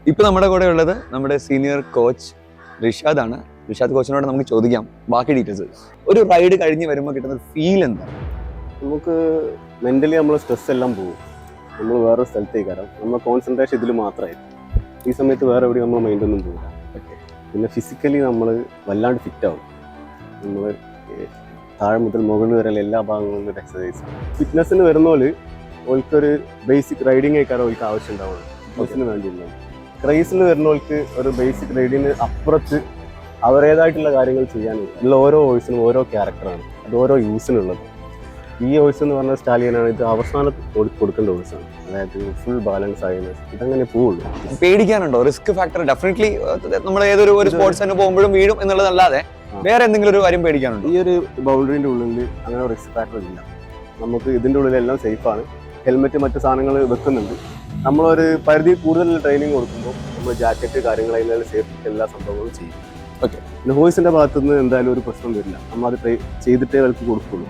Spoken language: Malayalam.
ഇപ്പൊ നമ്മുടെ കൂടെ ഉള്ളത് നമ്മുടെ സീനിയർ കോച്ച് റിഷാദ് ആണ്. റിഷാദ് കോച്ചിനോട് നമുക്ക് ചോദിക്കാം ബാക്കി ഡീറ്റെയിൽസ്. ഒരു റൈഡ് കഴിഞ്ഞ് വരുമ്പോൾ കിട്ടുന്ന ഫീൽ എന്താ? നമുക്ക് മെന്റലി നമ്മൾ സ്ട്രെസ് എല്ലാം പോകും. നമ്മൾ വേറെ സ്ഥലത്തേക്ക് വരാം, നമ്മുടെ കോൺസെൻട്രേഷൻ ഇതിൽ മാത്രമായിരിക്കും. ഈ സമയത്ത് വേറെ എവിടെയും നമ്മൾ മൈൻഡൊന്നും പോകില്ല. പിന്നെ ഫിസിക്കലി നമ്മൾ വല്ലാണ്ട് ഫിറ്റാവും. നമ്മൾ താഴെ മുതൽ മുകളിൽ വരെയുള്ള എല്ലാ ഭാഗങ്ങളിലും ഒരു എക്സസൈസാണ്. ഫിറ്റ്നസ്സിന് വരുന്നോല് ഓൾക്കൊരു ബേസിക് റൈഡിങ് ആയിക്കാരം ഓൾക്ക് ആവശ്യം ഉണ്ടാവുള്ളൂ. ഫിറ്റ്നസ്സിന് വേണ്ടിയിട്ടുള്ളത്. ക്രൈസിന് വരുന്നവർക്ക് ഒരു ബേസിക് റൈഡിന് അപ്പുറത്ത് അവരേതായിട്ടുള്ള കാര്യങ്ങൾ ചെയ്യാനുണ്ട്. ഉള്ള ഓരോ വോയിസിനും ഓരോ ക്യാരക്ടറാണ്, അത് ഓരോ യൂസിനുള്ളത്. ഈ വോയിസ് എന്ന് പറഞ്ഞ സ്റ്റാലിയനാണ്. ഇത് അവസാനത്ത് കൊടുക്കേണ്ട വോയിസാണ്. അതായത് ഫുൾ ബാലൻസ് ആയത് ഇതങ്ങനെ പോവുള്ളൂ. പേടിക്കാനുണ്ടോ? റിസ്ക് ഫാക്ടർ ഡെഫിനറ്റ്ലി നമ്മൾ ഏതൊരു സ്പോർട്സിന് പോകുമ്പോഴും വീഴും എന്നുള്ളതല്ലാതെ വേറെ എന്തെങ്കിലും ഒരു കാര്യം പേടിക്കാനുണ്ടോ? ഈ ഒരു ബൗണ്ടറിന്റെ ഉള്ളിൽ അങ്ങനെ റിസ്ക് ഫാക്ടർ ഇല്ല. നമുക്ക് ഇതിന്റെ ഉള്ളിലെല്ലാം സേഫാണ്. ഹെൽമെറ്റ് മറ്റു സാധനങ്ങൾ വെക്കുന്നുണ്ട്. നമ്മളൊരു പരിധി കൂടുതൽ ട്രെയിനിങ് കൊടുക്കുമ്പോൾ നമ്മൾ ജാക്കറ്റ് കാര്യങ്ങൾ അതിനുള്ള സേഫ്റ്റി എല്ലാ സംഭവങ്ങളും ചെയ്യും. ഓക്കെ. പിന്നെ വോയിസിന്റെ ഭാഗത്തുനിന്ന് എന്തായാലും ഒരു പ്രശ്നം വരില്ല. നമ്മൾ അത് ചെയ്തിട്ടേ അവർക്ക് കൊടുക്കുള്ളൂ.